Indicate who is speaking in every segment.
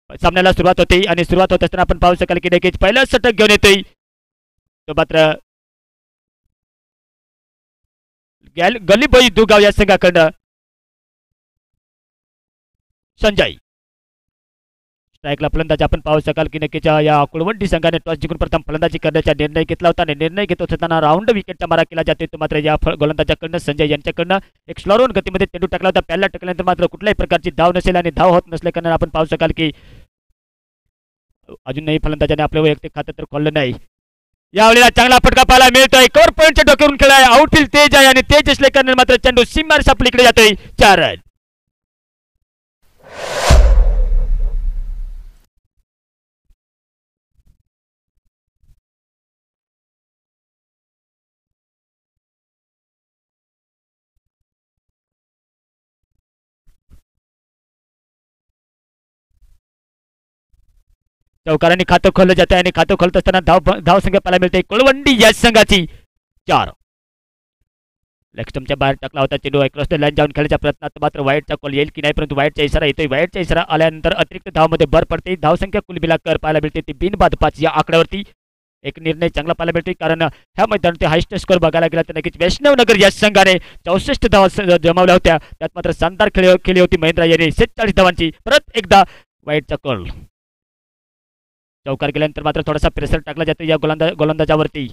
Speaker 1: सामन्याला सुरुवात होते आणि सुरुवात होत असताना आपण पाहू शकाल की नक्कीच पहिला षटक घेऊन येतोय तो मात्र गली बॉई दुगाव या संघाकडनं संजय स्ट्राईकला फलंदाज आपण पाहू शकाल की नक्कीच या कुळवंडी संघाने टॉस जिंकून प्रथम फलंदाजी करण्याचा निर्णय घेतला होता आणि निर्णय घेत असताना राऊंड विकेटचा मारा केला जातो तो मात्र या गोलंदाजाकडनं संजय यांच्याकडनं एक स्लोअर गतीमध्ये चेंडू टाकला होता पहिल्या टाकल्यानंतर मात्र कुठल्याही प्रकारची धाव नसेल आणि धाव होत नसल्याकारणे आपण पाहू शकाल की अजूनही फलंदाजाने आपलं वैयक्तिक खातं तर खोललं नाही यावेळेला चांगला फटका पाहायला मिळतोय कव्हर पॉईंटच्या डोक्यावरून खेळाय आउटफील्ड तेज आहे आणि तेज असल्याकारणे मात्र चेंडू सीमार सापलीकडे जातोय 4 रन चौकारांनी खातं खोललं जाते आणि खातं खोलत असताना धाव संख्या पाहायला मिळते कुळवंडी या संघाची 4 लेगस्टमच्या बाहेर टाकला होता चेंडू अक्रॉस द लाईन जाऊन खेळण्याच्या प्रयत्नात मात्र वाईटचा कॉल येईल की नाही परंतु वाईटचा इशारा येतोय वाईटचा इशारा आल्यानंतर अतिरिक्त धावमध्ये भर पडते धावसंख्या कुल मिलाकर पाहायला मिळते ती बिनबाद 5 या आकड्यावरती एक निर्णय चांगला पाहायला मिळतोय कारण ह्या मैदानात हायस्ट स्कोर बघायला गेला तर नक्कीच वैष्णवनगर या संघाने 64 धावा जमावल्या होत्या त्यात मात्र शानदार केली होती महेंद्र यांनी 47 धावांची परत एकदा वाईटचा कॉल चौकार केल्यानंतर मात्र थोडासा प्रेशर टाकला जातो या गोलंदाजावरती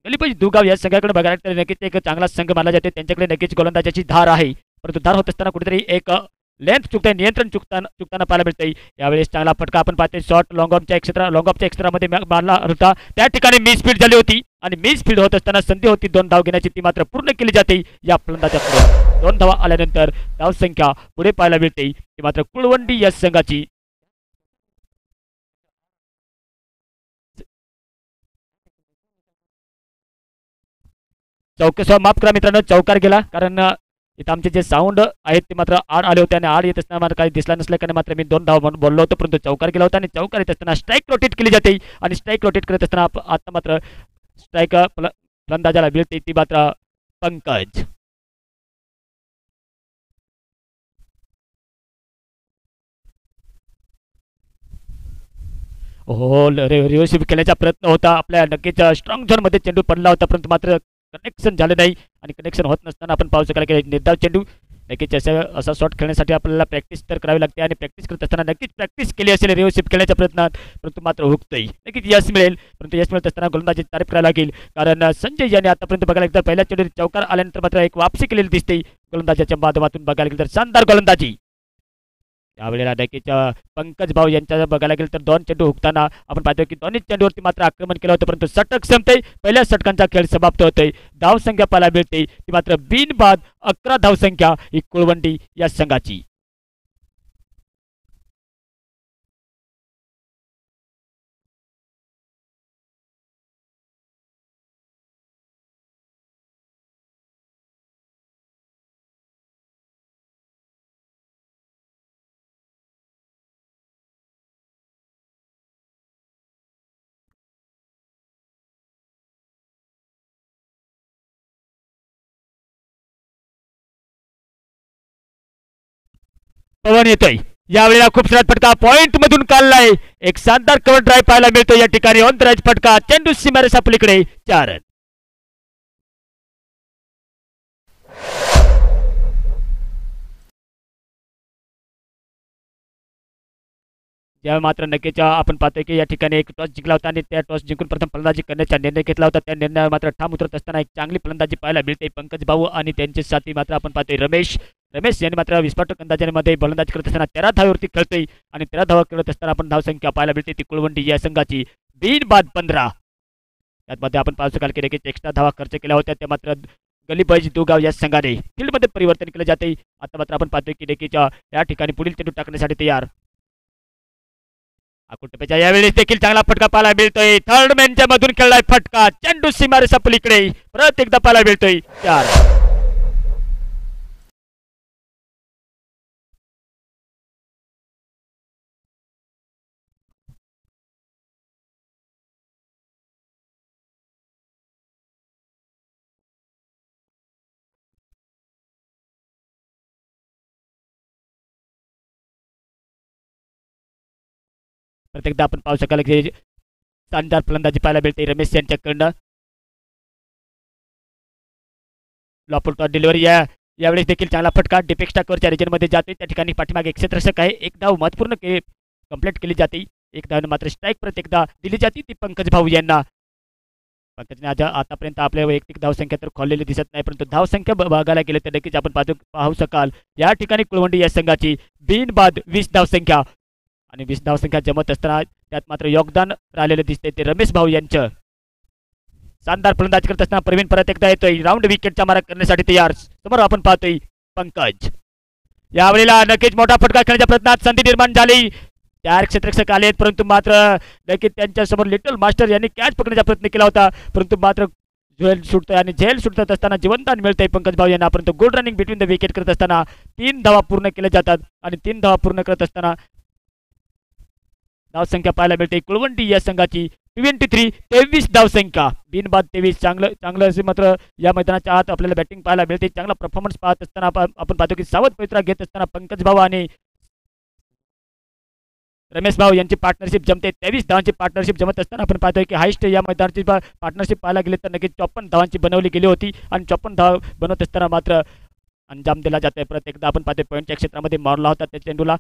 Speaker 1: गलीबाई दुगाव या संघाकडे बघायला तर नक्कीच एक चांगला संघ मानला जाते त्यांच्याकडे नक्कीच गोलंदाजाची धार आहे परंतु धार होत असताना कुठेतरी एक लेंथ चुकते नियंत्रण चुकताना पाहायला मिळते यावेळेस चांगला फटका आपण पाहते शॉर्ट लॉंग ऑफच्या एक्स्ट्रामध्ये मारला होता त्या ठिकाणी मिस फील्ड झाली होती आणि मिस फील्ड होत असताना संधी होती 2 धाव घेण्याची ती मात्र पूर्ण केली जाते या फलंदाजाकडून 2 धावा आल्यानंतर धाव संख्या पुढे पाहायला मिळते ती मात्र कुळवंडी या संघाची माफ करा मित्रांनो चौकार गेला कारण इथं आमचे जे साऊंड आहेत ते मात्र आड आले होते आणि आड येत असताना मला काही दिसला नसल्याने मात्र मी 2 धाव म्हणून बोललो होतो परंतु चौकार गेला होता आणि चौकार येत असताना स्ट्राईक रोटेट केली जाते आणि स्ट्राईक रोटेट करत असताना आता मात्र स्ट्राईक फलंदाजाला मिळते ती मात्र पंकज हो रिव्हर्सिव्ह खेळण्याचा प्रयत्न होता आपल्या नक्कीच स्ट्रॉंग झोनमध्ये चेंडू पडला होता परंतु मात्र कनेक्शन झालं नाही आणि कनेक्शन होत नसताना आपण पाहू शकाल की निर्धाव चेंडू नक्कीच असा शॉट खेळण्यासाठी आपल्याला प्रॅक्टिस तर करावी लागते आणि प्रॅक्टिस करत असताना नक्कीच प्रॅक्टिस केली असेल रिव्हर्सिव्ह खेळण्याच्या प्रयत्नात परंतु मात्र हुकतोय नक्कीच यश मिळेल परंतु यश मिळत असताना गोलंदाजी तारीफ करायला लागेल कारण संजय यांनी आतापर्यंत बघायला गेलं तर पहिल्या चेंडू चौकार आल्यानंतर मात्र एक वापसी केलेली दिसते गोलंदाजाच्या माध्यमातून बघायला गेलं तर शानदार गोलंदाजी यावेळेला नक्कीच पंकज भाऊ यांच्या बघायला गेलं तर 2 चेंडू हुकताना आपण पाहतो की दोन्ही चेंडूवरती मात्र आक्रमण केलं होतं परंतु षटक संपते पहिल्या षटकांचा खेळ समाप्त होतोय धाव संख्या पाहायला मिळते ती मात्र बिनबाद 11 धाव संख्या ही कुळवंडी या संघाची पवन येतोय यावेळेला खूप सारा फटका पॉइंट मधून काढलाय एक शानदार कव्हर ड्राईव्ह पाहायला मिळतो या ठिकाणी ऑन द राईट फटका चेंडू सीमारेस आपलीकडे 4 रन ज्या मात्र नक्कीच आपण पाहतोय की या ठिकाणी एक टॉस जिंकला होता आणि त्या टॉस जिंकून प्रथम फलंदाजी करण्याचा निर्णय घेतला होता त्या निर्णयावर मात्र ठाम उतरत असताना एक चांगली फलंदाजी पाहायला मिळते पंकज भाऊ आणि त्यांचे साथी मात्र आपण पाहतोय रमेश यांनी मात्र विस्फोटक अंदाजामध्ये फलंदाजी करत असताना 13 धावेवरती खेळतोय आणि 13 धावा करत असताना आपण धावसंख्या पाहायला मिळते ती कुळवंडी या संघाची बिनबाद 15 त्यामध्ये आपण पाहू शकाल की नक्कीच एक्स्ट्रा धावा खर्च केल्या होत्या त्या मात्र गलीबाई दुगाव या संघाने फील्डमध्ये परिवर्तन केले जाते आता मात्र आपण पाहतोय की नक्कीच या ठिकाणी पुढील चेंडू टाकण्यासाठी तयार अकुटपेच्या यावेळेस देखील चांगला फटका पाहायला मिळतोय थर्ड मॅनच्या मधून खेळलाय फटका चेंडू सीमारेषा पलीकडे परत एकदा पाहायला मिळतोय 4 परत एकदा आपण पाहू शकाल की शानदार फलंदाजी पाहायला मिळते रमेश यांच्याकडनं. लॉपुट डिलिव्हरी यावेळेस देखील चांगला फटका डिपेक्स टाकवरच्या रिजनमध्ये जातोय. त्या ठिकाणी पाठीमागे एक क्षेत्ररक्षक आहे. एक धाव महत्वपूर्ण कंप्लीट केली जाते. एक धावनं मात्र स्ट्राईक परत एकदा दिली जाते ती पंकज भाऊ यांना. पंकजने आतापर्यंत आपल्या वैयक्तिक धावसंख्या तर खोललेली दिसत नाही, परंतु धावसंख्या बघायला गेले तर नक्कीच आपण पाहू शकाल या ठिकाणी कुळवंडी या संघाची बिनबाद 20 धावसंख्या आणि 20 धावसंख्या जमत असताना त्यात मात्र योगदान राहिलेलं दिसते ते रमेश भाऊ यांचं. शानदार फलंदाजी करत असताना प्रवीण परत एकदा येतोय राऊंड विकेटचा मारा करण्यासाठी तयार. समोर आपण पाहतोय पंकज. यावेळेला नक्कीच मोठा फटका खेळण्याच्या प्रयत्नात संधी निर्माण झाली. 4 क्षेत्ररक्षक आलेत, परंतु मात्र नक्कीच त्यांच्यासमोर लिटल मास्टर यांनी कॅच पकडण्याचा प्रयत्न केला होता, परंतु मात्र झेल सुटतोय आणि झेल सुटत असताना जीवनदान मिळतंय पंकज भाऊ यांना. परंतु good running between the wicket करत असताना 3 धावा पूर्ण केल्या जातात आणि 3 धावा पूर्ण करत असताना धावसंख्या पाहायला मिळते कुळवंडी या संघाची 23 धावसंख्या बिनबाद 23. चांगलं असे मात्र या मैदानाच्या आत आपल्याला बॅटिंग पाहायला मिळते. चांगला परफॉर्मन्स पाहत असताना आपण पाहतो की सावध पवित्रा घेत असताना पंकज भाऊ आणि रमेश भाऊ यांची पार्टनरशिप जमते. 23 धावांची पार्टनरशिप जमत असताना आपण पाहतोय की हायस्ट या मैदानाची पार्टनरशिप पाहायला गेले तर नक्कीच 54 धावांची बनवली गेली होती आणि 54 धाव बनवत असताना मात्र अंजाम दिला जातोय. परत एकदा आपण पाहतोय पॉईंटच्या क्षेत्रामध्ये मारला होता त्या चेंडूला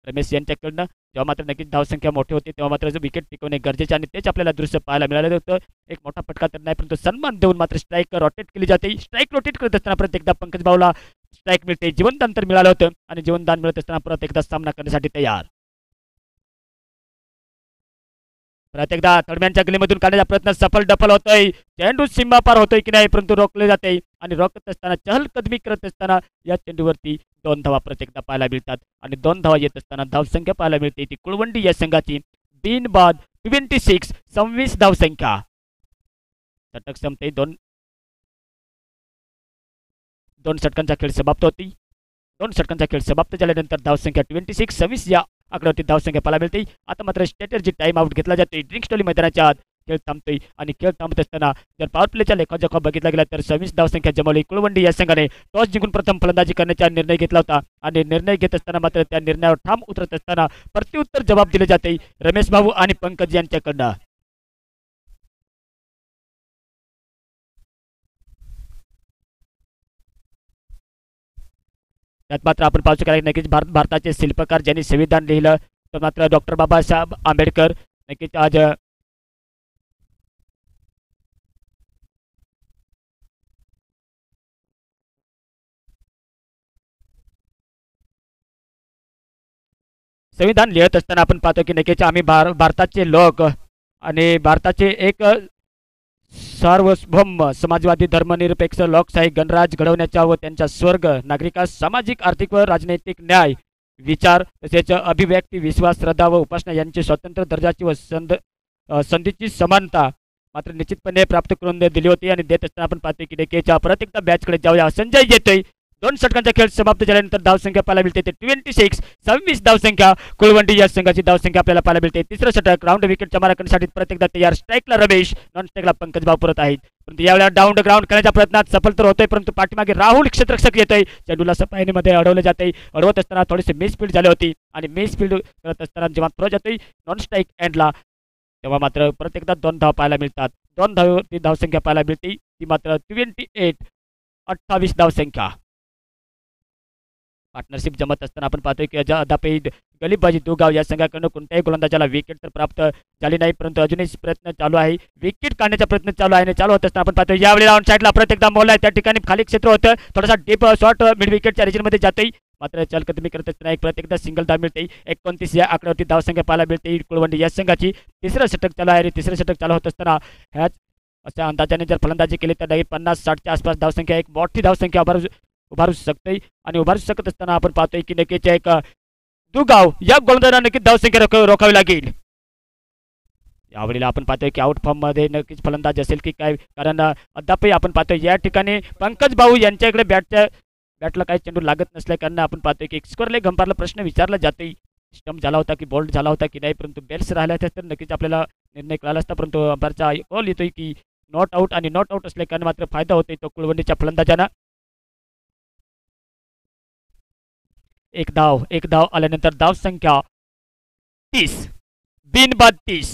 Speaker 1: रमेश यांच्याकडनं. जेव्हा मात्र नक्कीच धावसंख्या मोठी होती तेव्हा मात्र विकेट टिकवणे गरजेचे आणि तेच आपल्याला दृश्य पाहायला मिळालं होतं. एक मोठा फटका तर नाही, परंतु सन्मान देऊन मात्र स्ट्राईक रोटेट केली जाते. स्ट्राईक रोटेट करत असताना परत एकदा पंकज भाऊला स्ट्राईक मिळते. जीवनदान तर मिळालं होतं आणि जीवनदान मिळत असताना परत एकदा सामना करण्यासाठी तयार. परत एकदा तडम्यांच्या गलीमधून काढण्याचा प्रयत्न सफल डफल होतोय. चेंडू सीमा पार होतोय की नाही, परंतु रोखले जाते आणि रोखत असताना चहलकदमी करत असताना या चेंडूवरती 2 धावा प्रत्येक पाहायला मिळतात आणि 2 धावा येत असताना धावसंख्या पाहायला मिळते ती कुळवंडी या संघाची बिनबाद 26 धावसंख्या. षटक संपते. 2 षटकांचा खेळ समाप्त होती. 2 षटकांचा खेळ समाप्त झाल्यानंतर धावसंख्या 26 या आकड्यावरती धावसंख्या पाहायला मिळते. आता मात्र स्ट्रॅटेजी टाइम आउट घेतला जातोय. ड्रिंक स्टोली मैदानाच्या आत खेळ थांबतोय आणि खेळ थांबत असताना जर पॉवर प्लेच्या लेखाजोखा बघितला गेला तर 26 धावसंख्या जमवली. कुळवंडी या संघाने टॉस जिंकून प्रथम फलंदाजी करण्याचा निर्णय घेतला होता आणि निर्णय घेत असताना मात्र त्या निर्णयावर ठाम उतरत असताना प्रत्युत्तर जबाब दिले जाते रमेश भाऊ आणि पंकज यांच्याकडनं. त्यात मात्र आपण पाहू शकाल नक्कीच भारताचे शिल्पकार ज्यांनी संविधान लिहिलं तर मात्र डॉक्टर बाबासाहेब आंबेडकर नक्कीच आज संविधान लिहित असताना आपण पाहतो की नक्कीच आम्ही भारताचे लोक आणि भारताचे एक सार्वभौम समाजवादी धर्मनिरपेक्ष लोकशाही गणराज घडवण्याचा व त्यांच्या स्वर्ग नागरिकास सामाजिक आर्थिक व राजनैतिक न्याय विचार तसेच अभिव्यक्ती विश्वास श्रद्धा व उपासना यांची स्वतंत्र दर्जाची व संधीची समानता मात्र निश्चितपणे प्राप्त करून दिली होती आणि देत असताना आपण पाहतो की नक्कीच परत एकदा बॅचकडे जाऊया. संजय येतोय. 2 षटकांचा खेळ समाप्त झाल्यानंतर धावसंख्या पाहायला मिळते ते 26 धावसंख्या कुळवंडी या संघाची धावसंख्या आपल्याला पाहायला मिळते. तिसरं षटक राऊंड विकेटच्या मारा करण्यासाठी परत एकदा तयार. स्ट्राईकला रमेश, नॉन स्ट्राईकला पंकज भाऊ परत आहेत, परंतु यावेळेला डाऊन ग्राउंड करण्याच्या प्रयत्नात सफल तर होतोय, परंतु पाठीमागे राहुल क्षेत्ररक्षक येतोय. चेंडूला सपाईमध्ये अडवलं जाते. अडवत असताना थोडीशी मिसफील्ड झाली होती आणि मिसफील्ड करत असताना जेव्हा थ्रो जातोय नॉन स्ट्राईक एंडला तेव्हा मात्र परत एकदा 2 धाव पाहायला मिळतात. 2 धावती धावसंख्या पाहायला मिळते ती मात्र 28 धावसंख्या. पार्टनरशिप जमत असताना आपण पाहतोय की अद्यापही गलीबाजी दुगाव या संघाकडून कोणत्याही गोलंदाजाला विकेट तर प्राप्त झाली नाही, परंतु अजूनही प्रयत्न चालू आहे. विकेट काढण्याचा प्रयत्न चालू आहे. चालू होत असताना आपण पाहतोय यावेळी ऑन साईडला परत एकदा मोल आहे. त्या ठिकाणी खाली क्षेत्र होतं, थोडासा डीप शॉर्ट मिड विकेटच्या रिजनमध्ये जाते, मात्र चलकदमी करत असताना परत एकदा सिंगल धाव मिळते. 29 या आकड्यावरती धावसंख्या पाहायला मिळते कुळवंडी या संघाची. तिसरं षटक चालू आहे. तिसरं षटक चालू होत असताना ह्याच अशा अंदाजाने जर फलंदाजी केली तर 50-60च्या आसपास धावसंख्या एक मोठी धावसंख्या उभारू शकते आणि उभारू शकत असताना आपण पाहतोय की नक्कीच एक दुगाव या गोलंदाजांना नक्कीच धावसंख्या रोखावी लागेल. यावेळेला आपण पाहतोय की आउट फॉर्म मध्ये नक्कीच फलंदाज असेल की काय, कारण अद्यापही आपण पाहतोय या ठिकाणी पंकज भाऊ यांच्याकडे बॅटला काही चेंडू लागत नसल्या कारण आपण पाहतोय की स्कोरले गंपारला प्रश्न विचारला जातोय स्टंप झाला होता की बोल्ड झाला होता की नाही, परंतु बेल्स राहिला तर नक्कीच आपल्याला निर्णय कळाला असता, परंतु अंपायरचा कॉल येतोय की नॉट आउट आणि नॉट आउट असल्या कारण मात्र फायदा होतोय तो कुळवंडीच्या फलंदाजांना. एक धाव आल्यानंतर धाव संख्या 30. बिनबाद 30.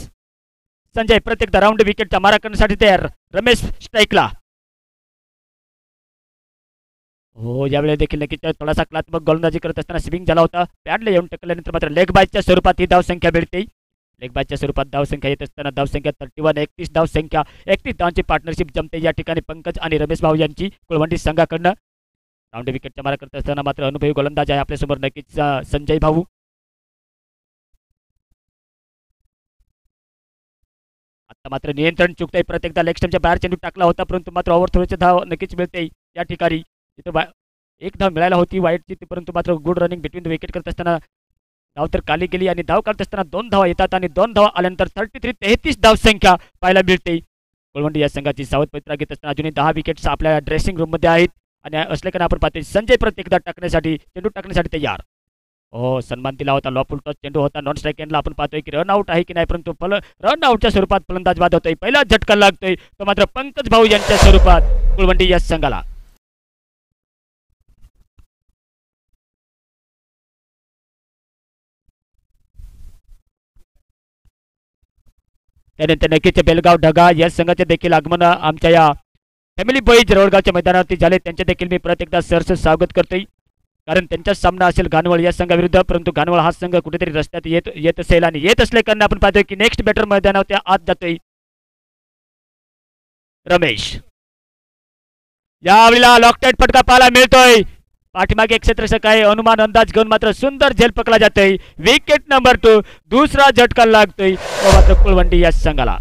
Speaker 1: संजय प्रत्येकदा राऊंड विकेटचा मारा करण्यासाठी तयार. रमेश स्ट्राईकला. हो यावेळी देखील नक्कीच थोडासा कलात्मक गोलंदाजी करत असताना स्विंग झाला होता. पॅडला येऊन टकल्यानंतर मात्र लेग बायच्या स्वरूपात ही धावसंख्या मिळते. लेग बायच्या स्वरूपात धावसंख्या येत असताना धावसंख्या 31, 31 धावसंख्या, 31 धावांची पार्टनरशिप जमते या ठिकाणी पंकज आणि रमेश भाऊ यांची कुळवंडी संघाकडनं. राऊंड विकेटच्या मारा करत असताना मात्र अनुभवी गोलंदाज आहे आपल्यासमोर नक्कीच संजय भाऊ. आता मात्र नियंत्रण चुकतंय. प्रत्येकदा लेग स्टंपच्या बाहेर चेंडू टाकला होता परंतु मात्र ओव्हर थ्रोची धाव नक्कीच मिळते या ठिकाणी. तिथं एक धाव मिळायला होती वाईटची परंतु मात्र good running between the wicket करत असताना धाव तर खाली गेली आणि धाव काढत असताना 2 धावा येतात आणि 2 धावा आल्यानंतर 33 धावसंख्या पाहायला मिळते. कोळवंडी या संघाची सावध पवित्रा घेत असताना अजूनही 10 विकेट्स आपल्या ड्रेसिंग रूम मध्ये आहेत आणि असले कारण आपण पाहतोय संजय प्रत्येकदा टाकण्यासाठी चेंडू टाकण्यासाठी तयार. हो सन्मान दिला होता. लॉफुल टच चेंडू होता. नॉन स्ट्राईक एंडला आपण पाहतोय की रन आउट आहे की नाही परंतु रन आउटच्या स्वरूपात फलंदाज बाद होतोय. पहिला झटका लागतोय तो मात्र पंकज भाऊ यांच्या स्वरूपात कुळवंडी या संघाला. त्यानंतर नक्कीच बेलगाव ढगा या संघाचे देखील आगमन आमच्या या फॅमिली बॉईज रोडगावच्या मैदानावरती झाले. त्यांचे देखील मी परत एकदा सहर्ष स्वागत करतोय कारण त्यांचा सामना असेल घानवळ या संघाविरुद्ध परंतु घानवळ हा संघ कुठेतरी रस्त्यात येत असेल आणि येत असल्या कारण आपण पाहतोय की नेक्स्ट बॅटर मैदानावरती आत जातोय रमेश. यावेळेला लॉकटेड फटका पाहायला मिळतोय. पाठीमागे एक क्षेत्ररक्षक आहे. अनुमान अंदाज घेऊन मात्र सुंदर झेल पकडला जातोय. विकेट नंबर 2 दुसरा झटका लागतोय तो मात्र कुळवंडी या संघाला.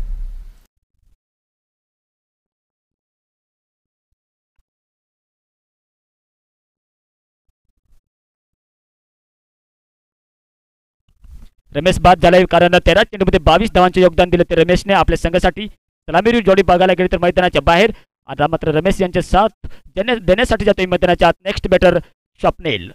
Speaker 1: रमेश बाद झालाय कारण 13 चेंडूमध्ये 22 धावांचे योगदान दिले ते रमेशने आपल्या संघासाठी. सलामीरी जोडी बघायला गेली तर मैदानाच्या बाहेर आता मात्र रमेश यांचे साथ देण्यासाठी जातोय मैदानाच्या आत नेक्स्ट बॅटर स्वप्नील.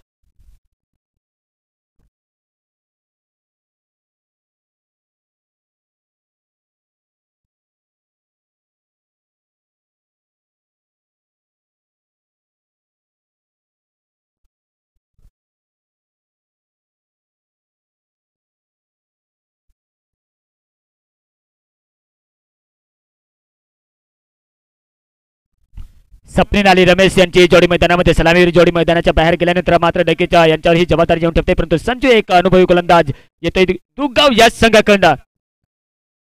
Speaker 1: स्वप्नील आणि रमेश यांची जोडी मैदानामध्ये सलामीवीर जोडी मैदानाच्या बाहेर गेल्यानंतर मात्र नक्कीच यांच्यावर ही जबाबदारी येऊन ठेवते परंतु संजू एक अनुभवी गोलंदाज येतोय दुगाव या संघाकडनं.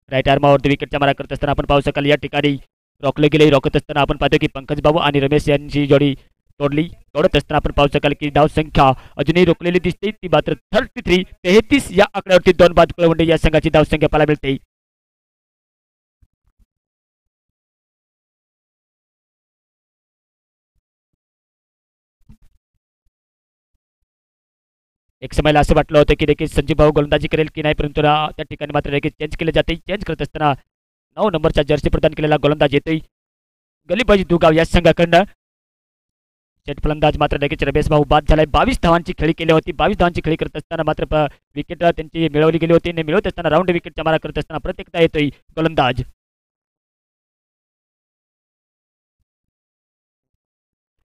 Speaker 1: राईट आर्मावरती विकेटचा मारा करत असताना आपण पाहू शकाल या ठिकाणी रोखले गेले. रोखत असताना आपण पाहतो की पंकज बाबू आणि रमेश यांची जोडी तोडत असताना आपण पाहू शकाल की धावसंख्या अजूनही रोखलेली दिसते ती मात्र 33 या आकड्यावरती 2 बाद कुळवंडी या संघाची धावसंख्या पाहायला मिळते. एक समयला असं वाटलं होतं की देखील संजीव भाऊ गोलंदाजी करेल की नाही परंतु त्या ठिकाणी मात्र देखील चेंज केले जाते. चेंज करत असताना 9 नंबरचा जर्सी प्रदान केलेला गोलंदाज येतोय गलीबाजी दुगाव या संघाकडनं. सेट फलंदाज मात्र लगेच रमेश भाऊ बाद झालाय. 22 धावांची खेळी केली होती. 22 धावांची खेळी करत असताना मात्र विकेट त्यांची मिळवली गेली होती. मिळवत असताना राऊंड विकेटचा मारा करत असताना प्रत्येकदा येतोय गोलंदाज.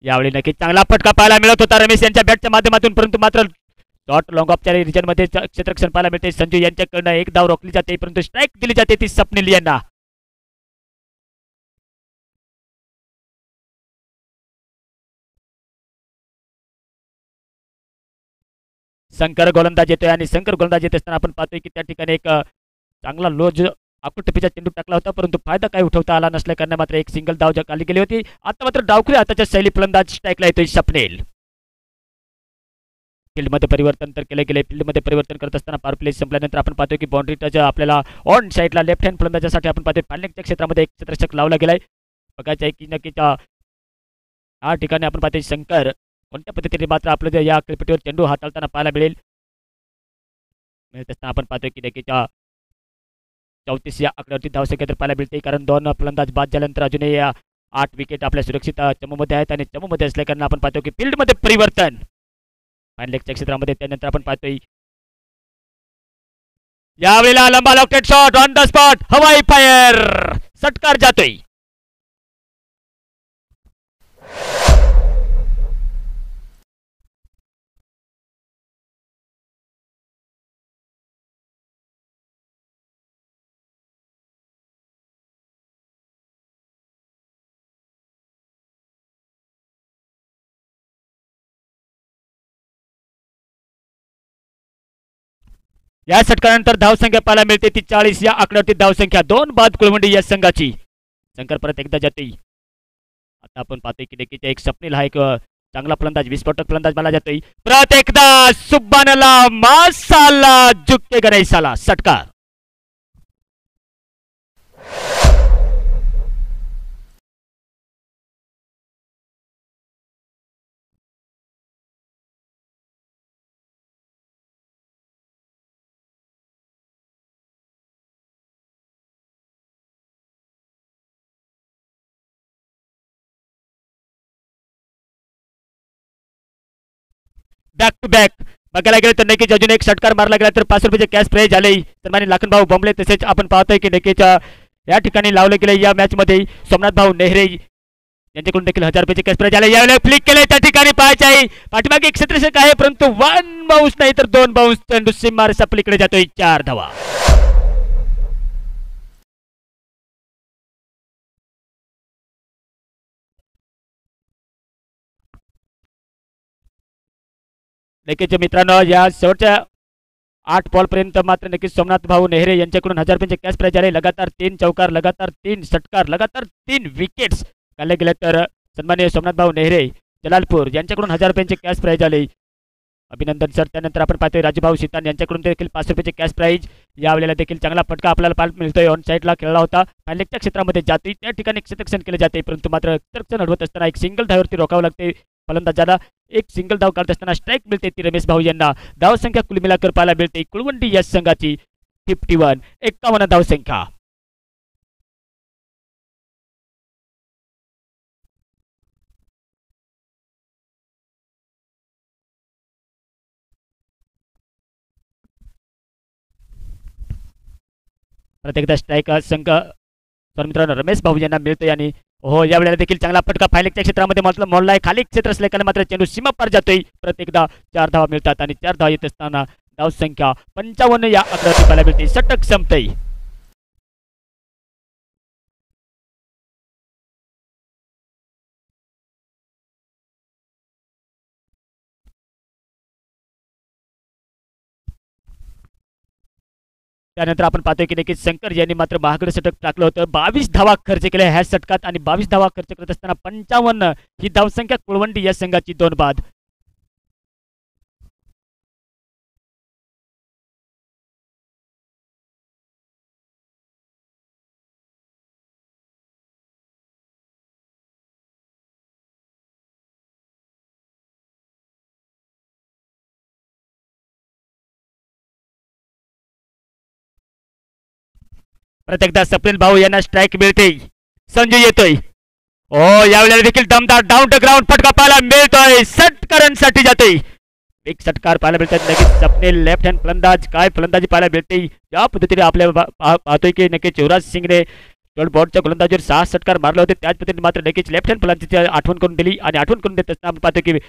Speaker 1: यावेळी नक्कीच चांगला फटका पाहायला मिळत होता रमेश यांच्या बॅटच्या माध्यमातून परंतु मात्र डॉट लॉंग ऑफच्या रिजन मध्ये क्षेत्ररक्षण पाहायला मिळते. संजू यांच्याकडनं एक धाव रोखली जाते परंतु स्ट्राईक दिली जाते ती स्वप्नील यांना. शंकर गोलंदाज येतोय आणि शंकर गोलंदाज येत असताना आपण पाहतोय की त्या ठिकाणी एक चांगला लोज आकुटपीचा चेंडू टाकला होता परंतु फायदा काही उठवता आला नसल्या कारण मात्र एक सिंगल धाव खाली गेली होती. आता मात्र डावखुरी हाताच्या शैली फलंदाज स्ट्राईकला येतोय स्वप्नील. फील्डमध्ये परिवर्तन तर केले गेले. फील्डमध्ये परिवर्तन करत असताना पॉवर प्ले संपल्यानंतर आपण पाहतोय की बाउंड्री टच आपल्याला ऑन साईडला लेफ्ट हँड फलंदाजासाठी आपण पाहतोय पालनेकच्या क्षेत्रामध्ये एक क्षेत्ररक्षक लावला गेलाय. बघायचं आहे की नक्कीच या ठिकाणी आपण पाहतोय शंकर कोणत्या पद्धतीने मात्र आपल्या या क्रिकेटवर चेंडू हाताळताना पाहायला मिळत असताना आपण पाहतोय की नक्कीच 34 या आकड्यावरती धावसंख्या तर पाहायला मिळते कारण 2 फलंदाज बाद झाल्यानंतर अजूनही 8 विकेट आपल्या सुरक्षित चमूमध्ये आहेत आणि चमूमध्ये असल्या कारण आपण पाहतो की फील्डमध्ये परिवर्तन फायनलच्या क्षेत्रामध्ये. त्यानंतर आपण पाहतोय यावेळेला लंबा locket shot on the spot हवाई फायर षटकार जातोय. या षटकानंतर धावसंख्या पाहायला मिळते ती 40 या आकड्यावरती धावसंख्या 2 बाद कुळवंडी या संघाची. शंकर परत एकदा जाते. आता आपण पाहतोय की देखील एक स्वप्नील हा एक चांगला फलंदाज विस्फोटक फलंदाज मला जातोय. परत एकदा सुब्बानला मासाला झुकते गणेशाला षटकार. बॅक टू बॅक बघायला गेलं तर नक्कीच अजून एक षटकार मारला गेला तर 5 रुपयाचे कॅश प्राइज झाले. तर माने लाखनभाऊ बोंबले तसेच आपण पाहतोय की नक्कीच या ठिकाणी लावले गेले या मॅच मध्ये सोमनाथ भाऊ नेहरे यांच्याकडून देखील 1000 रुपयाचे कॅश प्राइज झाले. यावेळेला फ्लिक केले त्या ठिकाणी पाहायचे आहे पाठीमागे एक क्षेत्ररक्षक आहे परंतु 1 बाउन्स नाही तर 2 बाउन्स चेंडू सीमार सपलीकडे जातोय. 4 धावा. नक्कीच मित्रांनो या शेवटच्या 8 बॉल पर्यंत मात्र नक्कीच सोमनाथ भाऊ नेहरे यांच्याकडून 1000 रुपयांचे कॅश प्राइज झाले. लगातार 3 चौकार लगातार 3 षटकार लगातार 3 विकेट्स काढले गेले तर सन्माननीय सोमनाथ भाऊ नेहरे जलालपूर यांच्याकडून 1000 रुपयांचे कॅश प्राइज झाले. अभिनंदन सर. त्यानंतर आपण पाहतोय राजूभाऊ सीतान यांच्याकडून देखील 500 रुपयाचे कॅश प्राइज. यावेळेला देखील चांगला फटका आपल्याला पाहायला मिळतोय. ऑन साईडला खेळला होता फायनलच्या क्षेत्रामध्ये जाते त्या ठिकाणी क्षेत्ररक्षण केले जाते परंतु मात्र क्षेत्ररक्षण अडवत असताना एक सिंगल धाववरती रोखावं लागते फलंदाजाला. एक सिंगल धाव काढत असताना स्ट्राईक मिळते ती रमेश भाऊ यांना. धावसंख्या कुल मिलाकर पाहायला मिळते कुळवंडी या संघाची 51 धावसंख्या. प्रत्येकदा स्ट्राईक संघ तर मित्रांनो रमेश भाऊ यांना मिळतोय आणि हो यावेळेला देखील चांगला फटका फायलेकच्या क्षेत्रामध्ये म्हटलं मोडला आहे. खाली क्षेत्र असल्याने मात्र चेंडू सीमा पार जातोय. प्रत्येकदा 4 धावा मिळतात आणि 4 धावा येत असताना धावसंख्या 55 या आकड्यावरती पाहायला मिळते. षटक संपतय. त्यानंतर आपण पाहतोय की नक्कीच शंकर यांनी मात्र महागडं षटक टाकलं होतं. 22 धावा खर्च केल्या ह्या षटकात आणि 22 धावा खर्च करत असताना 55 ही धावसंख्या कुळवंडी या संघाची 2 बाद. प्रत्येकदा स्वप्नील भाऊ यांना स्ट्राईक मिळते. संजू येतोय. ओ यावेळेला देखील दमदार डाऊन टू ग्राउंड फटका पाहायला मिळतोय. षटकारांसाठी जातोय. एक षटकार पाहायला मिळतात नक्कीच स्वप्नील लेफ्ट हँड फलंदाज काय फलंदाजी पाहायला मिळते. या पद्धतीने आपल्या पाहतोय की नक्कीच युवराज सिंगने बोर्डच्या गोलंदाजीवर 6 षटकार मारले होते. त्याच पद्धतीने मात्र नक्कीच लेफ्ट हँड फलंदाजीची आठवण करून दिली आणि आठवण करून देत असताना आपण पाहतो की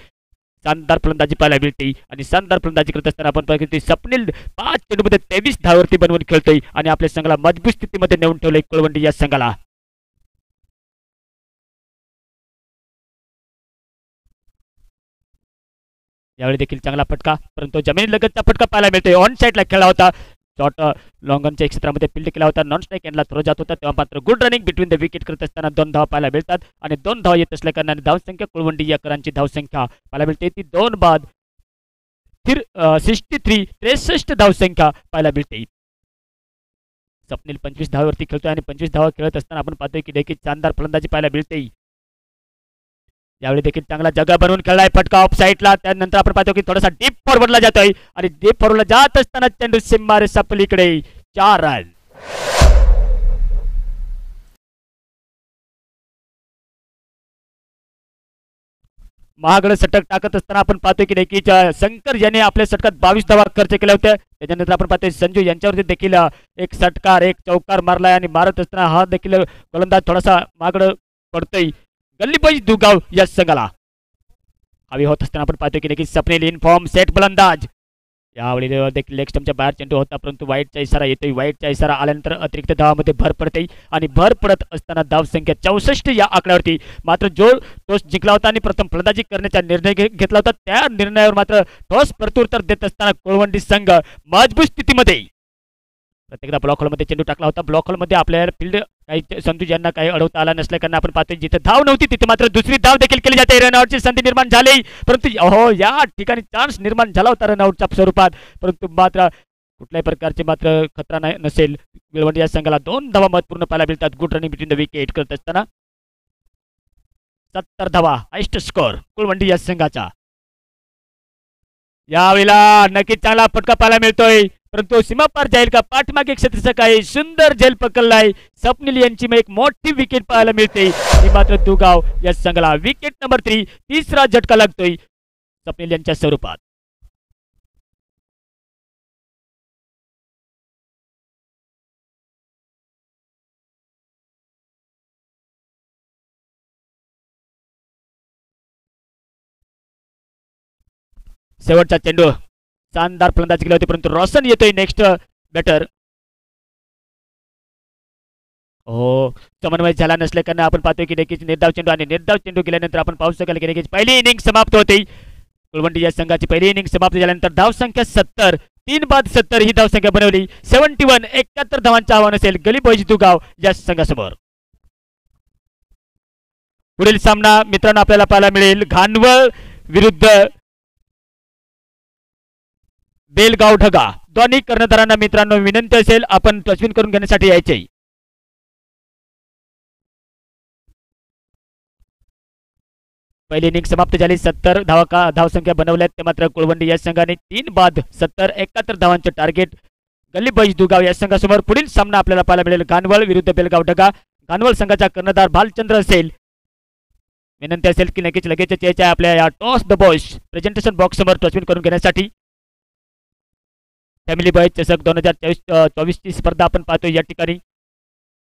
Speaker 1: शानदार फलंदाजी पाहायला मिळते आणि शानदार फलंदाजी करत असताना आपण पाहतो की स्वप्नील 5 चेंडूमध्ये 23 धावावरती बनवून खेळतोय आणि आपल्या संघाला मजबूत स्थितीमध्ये नेऊन ठेवलंय कुळवंडी या संघाला. यावेळी देखील चांगला फटका परंतु जमिनीलगतचा फटका पाहायला मिळतोय. ऑन साईडला खेळला होता. शॉर्ट लॉंगनच्या क्षेत्रामध्ये फील्ड केला होता. नॉन स्ट्राईक एंडला थ्रो जात होता तेव्हा मात्र good running between the wicket करत असताना 2 धावा पाहायला मिळतात आणि 2 धावा येत असल्या कारणाने धावसंख्या कुळवंडी या करांची धावसंख्या पाहायला मिळते ती 2 बाद 63 धावसंख्या पाहायला मिळते. स्वप्नील 25 धावावरती खेळतोय आणि 25 धावा खेळत असताना आपण पाहतोय की देखील शानदार फलंदाजी पाहायला मिळते. यावेळी देखील चांगला जगा बनवून खेळलाय फटका ऑफ साईडला. त्यानंतर आपण पाहतो की थोडासा डीप फॉरवर्डला जातोय आणि डीप फॉरवर्डला जात असताना चेंडू सिम्मारे सपलीकडे 4 रन. महागड षटक टाकत असताना आपण पाहतोय की देखील शंकर याने आपल्या षटकात 22 धावा खर्च केल्या होत्या. त्याच्यानंतर आपण पाहतोय संजू यांच्यावरती देखील एक षटकार एक चौकार मारलाय आणि मारत असताना हा देखील गोलंदाज थोडासा महागड पडतोय. गल्लीबाई दुगाव या संघाला हवी होत असताना आपण पाहतोय की देखील स्वप्नील इन फॉर्म सेट फलंदाज यावेळी देखील लेग स्टंपच्या बाहेर चेंडू होता, परंतु वाईटचा इशारा येतोय. वाईटचा इशारा आल्यानंतर अतिरिक्त धावामध्ये भर पडते आणि भर पडत असताना धावसंख्या 64 या आकड्यावरती. मात्र जो टॉस जिंकला होता आणि प्रथम फलंदाजी करण्याचा निर्णय घेतला होता, त्या निर्णयावर मात्र टॉस प्रत्युत्तर देत असताना कुळवंडी संघ मजबूत स्थितीमध्ये. प्रत्येकदा ब्लॉक हॉलमध्ये चेंडू टाकला होता. ब्लॉक हॉलमध्ये आपल्या फील्ड काही संतोष यांना काही अडवता आला नसल्या कारण आपण पाहतोय जिथे धाव नव्हती तिथे मात्र दुसरी धाव देखील केली जाते. रनआउटची संधी निर्माण झाली, परंतु हो या ठिकाणी चान्स निर्माण झाला होता रनआउटच्या स्वरूपात, परंतु मात्र कुठल्याही प्रकारचे मात्र खतरा नाही नसेल. कुळवंडी या संघाला 2 धावा महत्वपूर्ण पाहायला मिळतात. Good running between the wicket करत असताना 70 धावा हायस्ट स्कोर कुळवंडी या संघाचा. यावेळेला नक्कीच चांगला फटका पाहायला मिळतोय, परंतु सीमा पार जाईल का पाठीमागे क्षेत्राचा काही सुंदर झेल पकडलाय. स्वप्नील यांची एक मोठी विकेट पाहायला मिळते. मात्र दुगाव या संघाला विकेट नंबर 3 तिसरा झटका लागतोय स्वप्नील यांच्या स्वरूपात. शेवटचा चेंडू शानदार फलंदाजी केली होती, परंतु रोशन येतोय नेक्स्ट बॅटर. हो समन्वय झाला नसल्या कारण आपण पाहतोय की नक्कीच निर्धाव चेंडू आणि निर्धाव चेंडू केल्यानंतर आपण पाहू शकाल की नक्कीच पहिली इनिंग समाप्त होते. कुळवंडी या संघाची पहिली इनिंग समाप्त झाल्यानंतर धावसंख्या 70, 3 बाद 70 ही धावसंख्या बनवली. 71 71 धावांचं आव्हान असेल गली बॉईज दुगाव या संघासमोर. पुढील सामना मित्रांनो आपल्याला पाहायला मिळेल घानवळ विरुद्ध बेलगाव ढगा. दोन्ही कर्णधारांना मित्रांनो विनंती असेल आपण टचविन करून घेण्यासाठी यायचे. पहिली इनिंग समाप्त झाली. 70 धावसंख्या बनवल्यात ते मात्र कुळवंडी या संघाने 3 बाद 70 71 धावांचे टार्गेट गल्ली बॉईज दुगाव या संघासमोर. पुढील सामना आपल्याला पाहायला मिळेल घानवळ विरुद्ध बेलगाव ढगा. घानवळ संघाचा कर्णधार भालचंद्र असेल. विनंती असेल की नक्कीच लगेच यायच्या आपल्या या toss the boys presentation box समोर टचविन करून घेण्यासाठी. फॅमिली बॉईज चषक 2024 ची स्पर्धा आपण पाहतोय या ठिकाणी.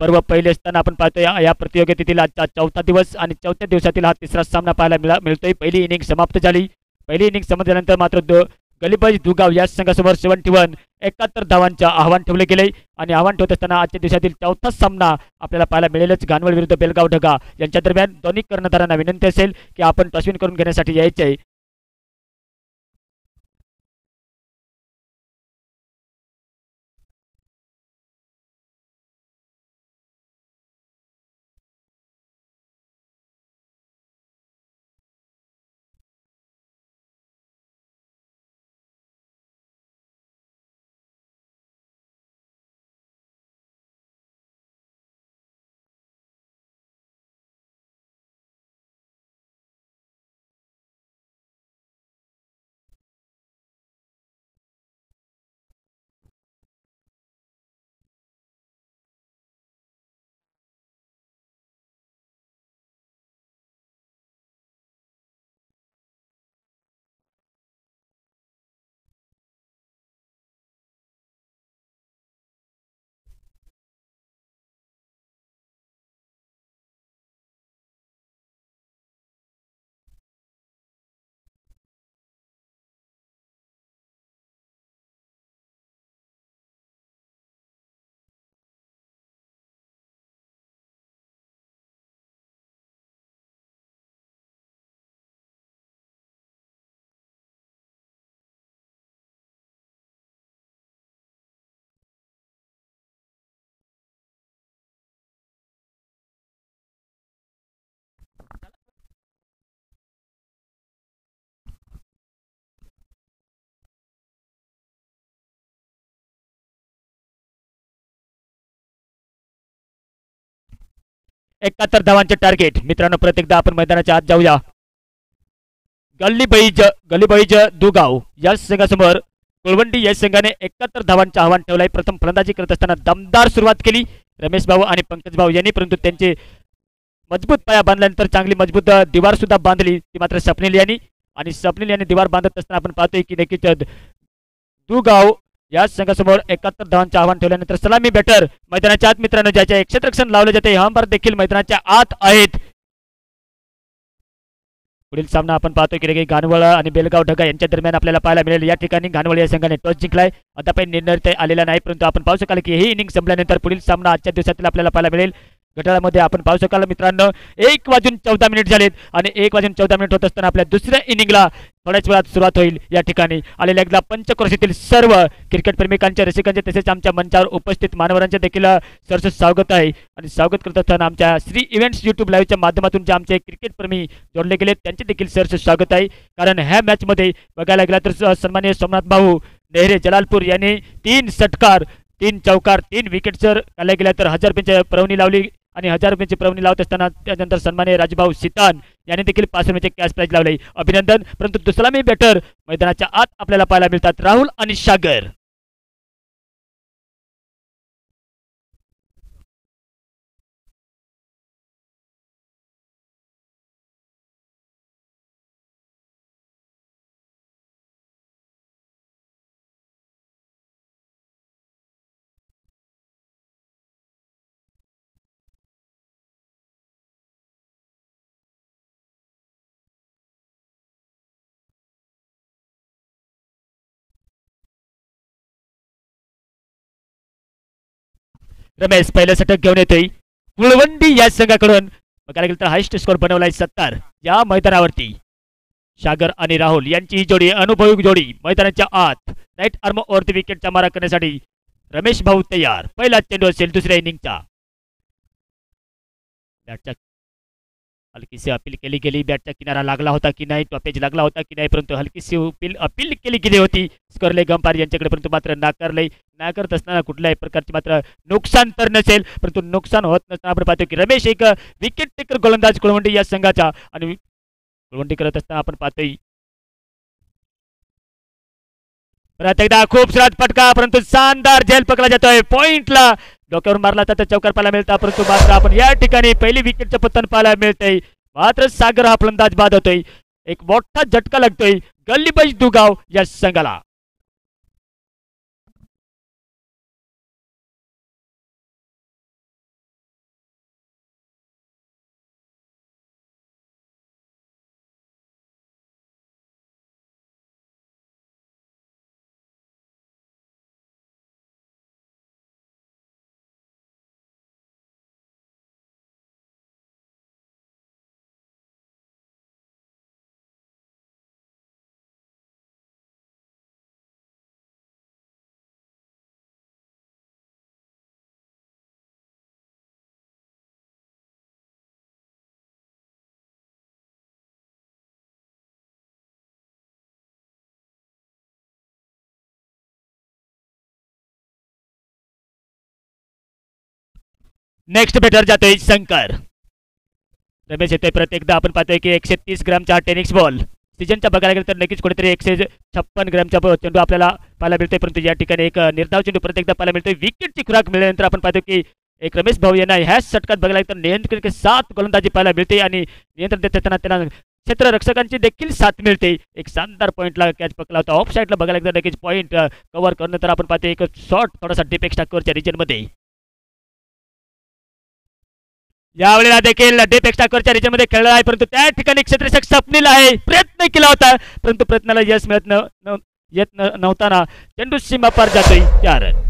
Speaker 1: पर्व पहिले असताना आपण पाहतोय या प्रतियोगितेतील आजचा 4था दिवस आणि 4थ्या दिवसातील हा तिसरा सामना पाहायला मिळतोय. पहिली इनिंग समाप्त झाली. पहिली इनिंग समाप्त झाल्यानंतर मात्र गलीबाज दुगाव या संघासमोर 71 71 धावांचं आव्हान ठेवले गेले आणि आव्हान ठेवत असताना आजच्या दिवसातील 4था सामना आपल्याला पाहायला मिळेलच. घानवळ विरुद्ध बेलगाव ढगा यांच्या दरम्यान दोन्ही कर्णधारांना विनंती असेल की आपण टॉसविन करून घेण्यासाठी यायचे आहे. एकाहत्तर धावांचे टार्गेट. मित्रांनो प्रत्येकदा आपण मैदानाच्या आत जाऊया. गल्लीबईज दुगाव या संघासमोर कुळवंडी या संघाने 71 धावांचे आव्हान ठेवलंय. प्रथम फलंदाजी करत असताना दमदार सुरुवात केली रमेश भाऊ आणि पंकज भाऊ यांनी, परंतु त्यांचे मजबूत पाया बांधल्यानंतर चांगली मजबूत दिवार सुद्धा बांधली ती मात्र स्वप्नील यांनी. आणि स्वप्नील यांनी दिवार बांधत असताना आपण पाहतोय की नक्कीच दुगाव या संघासमोर 71 धावांचे आव्हान ठेवल्यानंतर सलामी बॅटर मैदानाच्या आत मित्रांनो ज्याच्या क्षेत्ररक्षण लावले जाते हे अंपायर देखील मैदानाच्या आत आहेत. पुढील सामना आपण पाहतो की घानवळ आणि बेलगाव ढगा यांच्या दरम्यान आपल्याला पाहायला मिळेल. या ठिकाणी घानवळ या संघाने टॉस जिंकलाय. आता निर्णय आलेला नाही, परंतु आपण पाहू शकाल की ही इनिंग संपल्यानंतर पुढील सामना आजच्या दिवसातील आपल्याला पाहायला मिळेल. गटामध्ये आपण पाहू शकाल मित्रांनो 1:14 झालेत आणि 1:14 होत असताना आपल्या दुसऱ्या इनिंगला थोड्याच वेळात सुरुवात होईल. या ठिकाणी आलेल्या एकदा पंचक्रोशीतील सर्व क्रिकेट प्रेमिकांच्या रसिकांचे तसेच आमच्या मंचावर उपस्थित मान्यवरांचे देखील सरस स्वागत आहे. आणि स्वागत करत असताना आमच्या श्री इव्हेंट्स यूट्यूब लाईव्हच्या माध्यमातून जे आमचे क्रिकेट प्रेमी जोडले गेले त्यांचे देखील सरस स्वागत आहे. कारण ह्या मॅचमध्ये बघायला गेला तर सन्माननीय सोमनाथ भाऊ नेहरे जलालपूर यांनी 3 षटकार 3 चौकार 3 विकेट जर काढल्या गेल्या तर 1000 रुपयांची प्रवणी लावली. आणि 1000 रुपयांची प्रवणी लावत असताना त्यानंतर सन्माननीय राजभाऊ सितान यांनी देखील 500 रुपयाचे कॅश प्राइज लावले. अभिनंदन. परंतु दुसरा मी बॅटर मैदानाच्या आत आपल्याला पाहायला मिळतात राहुल आणि सागर. रमेश पहिलं षटक घेऊन येतोय कुळवंडी या संघाकडून. बघायला गेलं तर हायस्ट स्कोर बनवलाय 70 या मैदानावरती. सागर आणि राहुल यांची ही जोडी अनुभवी जोडी मैदानाच्या आत राईट आर्म वरती विकेटचा मारा करण्यासाठी रमेश भाऊ तयार. पहिला चेंडू असेल दुसऱ्या इनिंगचा. बॅटच्या हलकीशी अपील केली गेली. बॅटचा किनारा लागला होता की नाही, टॉपेज लागला होता की नाही, परंतु हलकीशी अपील केली गेली होती स्करले गंपार यांच्याकडे, परंतु मात्र नाकारले. नाकारत असताना कुठल्याही प्रकारचे मात्र नुकसान तर नसेल, परंतु नुकसान होत नसताना आपण पाहतो की रमेश एक विकेट टेकर गोलंदाज कुळवंडी या संघाचा. आणि कुळवंडी करत असताना आपण पाहतोय परत एकदा खूप सारा फटका, परंतु शानदार झेल पकडला जातोय. पॉइंटला डोक्यावर मारला तर चौकार पाहायला मिळता, परंतु मात्र आपण या ठिकाणी पहिली विकेटचं पतन पाहायला मिळतंय. मात्र सागर हा फलंदाज बाद होतोय. एक मोठा झटका लागतोय गल्लीबाज दुगाव या संघाला. नेक्स्ट बॅटर जातोय शंकर. रमेश येतोय परत एकदा. आपण पाहतोय की 130 ग्रामचा टेनिस बॉल सीजनच्या बघायला गेलं तर नक्कीच कुठेतरी 156 ग्रामचा चेंडू आपल्याला पाहायला मिळतोय, परंतु या ठिकाणी एक निर्धाव चेंडू परत एकदा पाहायला मिळतोय. विकेटची खुराक मिळाल्यानंतर आपण पाहतो की एक रमेश भाऊ यांना ह्याच षटकात बघायला तर नियंत्रण 7 गोलंदाजी पाहायला मिळते आणि नियंत्रण देत असताना त्यांना क्षेत्ररक्षकांची देखील साथ मिळते. एक शानदार पॉईंटला कॅच पकडला होता. ऑफ साईडला बघायला गेलं नक्कीच पॉईंट कव्हर करणं तर आपण पाहतो एक शॉट थोडासा डिपेक्स टाकवरच्या रिजनमध्ये. यावेळेला देखील डेप एक्स्ट्राकरच्या रिजनमध्ये खेळला आहे, परंतु त्या ठिकाणी क्षेत्ररक्षक स्वप्नील आहे प्रयत्न केला होता, परंतु प्रयत्नाला यश मिळत नव्हताना चेंडू सीमा पार जातोय 4 रन.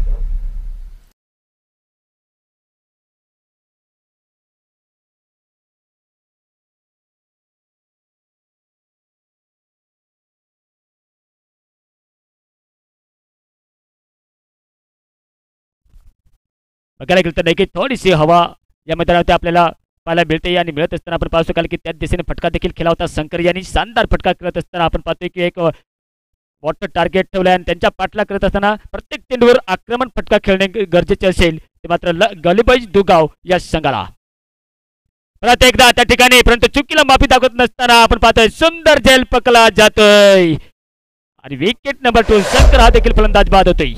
Speaker 1: बघायला गेलं तर नाही की थोडीशी हवा या मैदानावरती आपल्याला पाहायला मिळते आणि मिळत असताना आपण पाहू शकाल की त्याच दिशेने फटका देखील केला होता शंकर यांनी. शानदार फटका करत असताना आपण पाहतोय की एक वॉटर टार्गेट ठेवलाय आणि त्यांच्या पाठला करत असताना प्रत्येक चेंडूवर आक्रमण फटका खेळणे गरजेचे असेल ते मात्र गलीबाज दुगाव या संघाला. परत एकदा त्या ठिकाणी परंतु चुकीला माफी दाखवत नसताना आपण पाहतोय सुंदर झेल पकडला जातोय आणि विकेट नंबर 2 शंकर हा देखील फलंदाज बाद होतोय.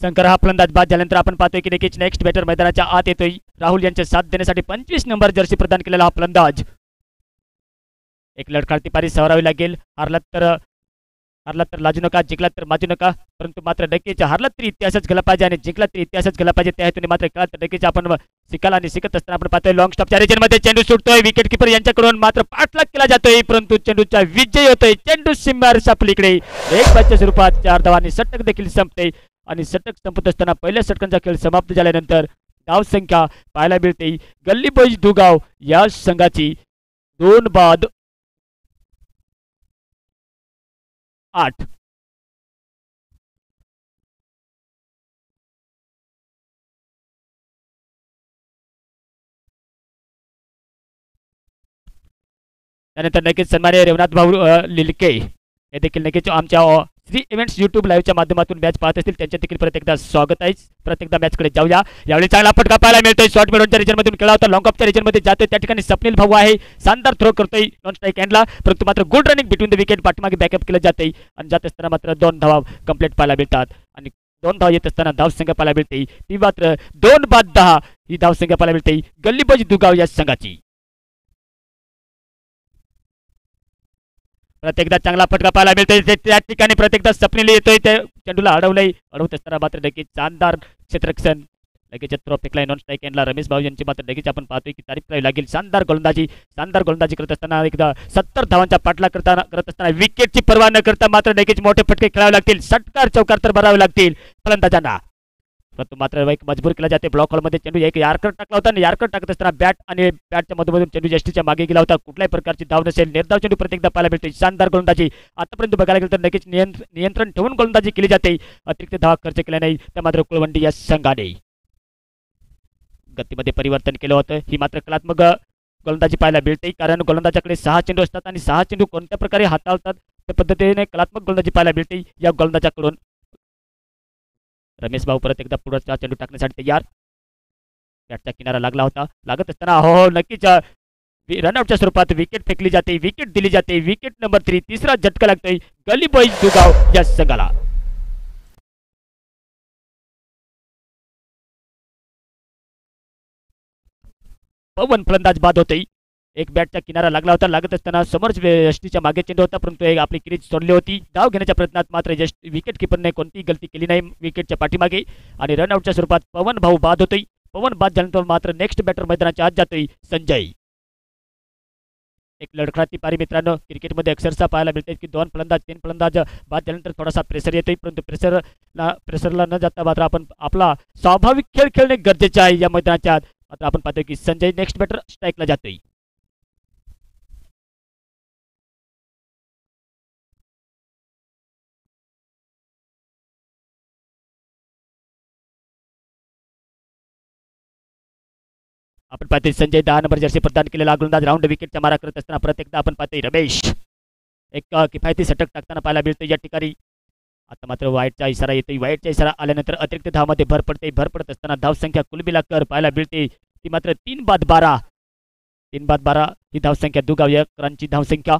Speaker 1: शंकर हा फलंदाज बाद झाल्यानंतर आपण पाहतोय की नक्कीच नेक्स्ट बॅटर मैदानाच्या आत येतोय. राहुल यांचे साथ देण्यासाठी 25 नंबर जर्सी प्रदान केलेला हा फलंदाज. एक लढखाळती पारी सवरावी लागेल. हारलात तर लाजू नका, जिंकलात तर माजू नका, परंतु मात्र नक्कीच हारलात तरी इतिहासच गेला पाहिजे आणि जिंकलात तरी इतिहासच गेला पाहिजे. त्या हेतूने मात्र खेळात नक्कीच आपण शिकायला आणि शिकत असताना आपण पाहतोय लॉंग स्टॉपच्या रिजनमध्ये चेंडू सुटतोय. विकेट किपर यांच्याकडून मात्र पाठलाग केला जातोय, परंतु चेंडूचा विजय होतोय. चेंडू सीमार सापलीकडे एक बॅटच्या स्वरूपात 4 धावांनी षटक देखील संपते आणि षटक संपत असताना पहिल्या षटकांचा खेळ समाप्त झाल्यानंतर धाव संख्या पाहायला मिळते गल्ली बॉईज दुगाव या संघाची 2 बाद 8. त्यानंतर नक्कीच सन्मान्य रेवनाथ भाऊ लिलके हे देखील नक्कीच आमच्या श्री इव्हेंट्स यूट्यूब लाईव्हच्या माध्यमातून मॅच पाहत असतील त्यांच्या देखील परत एकदा स्वागत आहे. प्रत्येक मॅचकडे जाऊया. यावेळी चांगला फटका पाहायला मिळतोय. शॉर्ट मिडॉनच्या रिजनमधून खेळला होता, लॉंग ऑफच्या रिजनमध्ये जातोय. त्या ठिकाणी स्वप्नील भाऊ आहे, शानदार थ्रो करतोय नॉन स्ट्राईक हँडला, परंतु मात्र good running between the wicket पाठीमागे बॅकअप केलं जाते आणि जात असताना मात्र 2 धावा कंप्लीट पाहायला मिळतात आणि 2 धावा येत असताना धावसंख्या पाहायला मिळते ती मात्र 2 बाद 10 ही धावसंख्या पाहायला मिळते गल्लीबॉईज दुगाव या संघाची. प्रत्येकदा चांगला फटका पाहायला मिळतोय. त्या ठिकाणी प्रत्येकदा स्वप्नील येतोय, त्या चेंडूला अडवत असताना मात्र नक्कीच शानदार क्षेत्ररक्षण लगेच थ्रो फेकलाय नॉन स्ट्राईक हँडला रमेश भाऊ यांची मात्र लगेच आपण पाहतोय की तारीफ करावी लागेल. शानदार गोलंदाजी करत असताना एकदा 70 धावांचा पाठलाग करत असताना विकेटची पर्वा न करता मात्र लगेच मोठे फटके खेळावे लागतील. षटकार चौकार तर भरावे लागतील फलंदाजांना, परंतु मात्र एक मजबूर केला जाते. ब्लॉक हॉलमध्ये चेंडू एक यार्कर टाकला होता आणि यार्कर टाकत असताना बॅट आणि बॅटच्या मधून चेंडू जस्टीच्या मागे गेला होता. कुठल्याही प्रकारची धाव नसेल. निर्धाव चेंडू प्रत्येकदा पाहायला मिळते. शानदार गोलंदाजी आतापर्यंत बघायला गेलं तर नक्कीच नियंत्रण ठेवून गोलंदाजी केली जाते. अतिरिक्त धावा खर्च केला नाही त्या मात्र कुळवंडी या संघाने गतीमध्ये परिवर्तन केलं होतं. ही मात्र कलात्मक गोलंदाजी पाहायला मिळते, कारण गोलंदाजाकडे 6 चेंडू असतात आणि 6 चेंडू कोणत्या प्रकारे हाताळतात त्या पद्धतीने कलात्मक गोलंदाजी पाहायला मिळते या गोलंदाजाकडून. रमेश भाऊ परत एकदा पुढचा चेंडू टाकण्यासाठी तयार. बॅटचा किनारा लागला होता, लागत असताना हो नक्कीच रनआउटच्या स्वरूपात विकेट फेकली जाते, विकेट दिली जाते. विकेट नंबर 3 तिसरा झटका लागतोय गली बॉईज दुगाव या संघाला. पवन फलंदाज बाद होते. एक बॅटचा किनारा लागला होता, लागत असताना समोर यष्टीच्या मागे चेंडू होता, परंतु एक आपली क्रीज सोडली होती. धाव घेण्याच्या प्रयत्नात मात्र विकेट किपरने कोणतीही गलती केली नाही विकेटच्या पाठीमागे आणि रनआउटच्या स्वरूपात पवन भाऊ बाद होतोय. पवन बाद झाल्यानंतर मात्र नेक्स्ट बॅटर मैदानाच्या आत जातोय संजय. एक लढखडाती पारी मित्रांनो, क्रिकेटमध्ये अक्षरशः पाहायला मिळते की 2 फलंदाज 3 फलंदाज बाद झाल्यानंतर थोडासा प्रेशर येतोय, परंतु प्रेशरला न जाता मात्र आपण आपला स्वाभाविक खेळ खेळणे गरजेचे आहे. या मैदानाच्या आत मात्र आपण पाहतोय की संजय नेक्स्ट बॅटर स्ट्राईकला जातोय. आपण पाहतोय संजय 10 नंबर जर्सी प्रदान केलेला गोलंदाज राऊंड विकेटचा मारा करत असताना प्रत्येकदा आपण पाहतोय रमेश एक किफायती षटक टाकताना पाहायला मिळतोय या ठिकाणी. आता मात्र वाईटचा इशारा येतोय. वाईटचा इशारा आल्यानंतर अतिरिक्त धावामध्ये भर पडते. भर पडत असताना धावसंख्या कुलबिला कर पाहायला मिळते ती मात्र 3 बाद 12 ही धावसंख्या दुगाव या करांची धावसंख्या.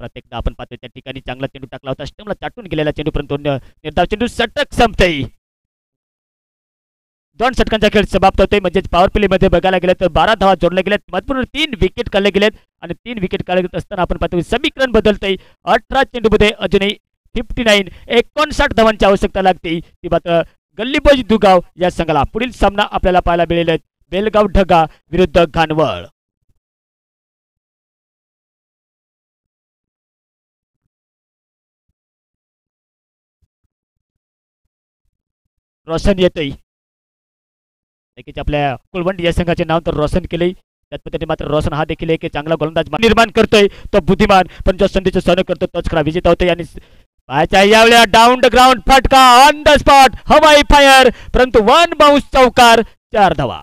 Speaker 1: प्रत्येकदा आपण पाहतोय त्या ठिकाणी चांगला चेंडू टाकला होता, स्टंपला चाटून गेलेला चेंडू, परंतु निर्धाव चेंडू षटक संपतय. 2 षटकांचा खेळ समाप्त होतोय. म्हणजेच पॉवर प्ले मध्ये बघायला गेलं तर 12 धावा जोडल्या गेल्यात, महत्वपूर्ण 3 विकेट काढले गेलेत आणि 3 विकेट काढत असताना आपण पाहतोय समीकरण बदलतंय. 18 चेंडूमध्ये अजूनही 59 धावांची आवश्यकता लागते. ती मात्र गल्ली बॉईज दुगाव या संघाला. पुढील सामना आपल्याला पाहायला मिळेल बेलगाव ढगा विरुद्ध घानवळ. रोशन येतोय नक्कीच आपल्या कुलवंडी या संघाचे नाव तर रोशन केले. त्याच पद्धतीने मात्र रोशन हा देखील एक चांगला गोलंदाज निर्माण करतोय. तो बुद्धिमान पण जो संधीचं सहन करतो तोच खरा विजेता होतोय. आणि यावेळेला डाऊन द ग्राउंड फटका ऑन द स्पॉट हवाई फायर, परंतु 1 बाउन्स चौकार 4 धावा.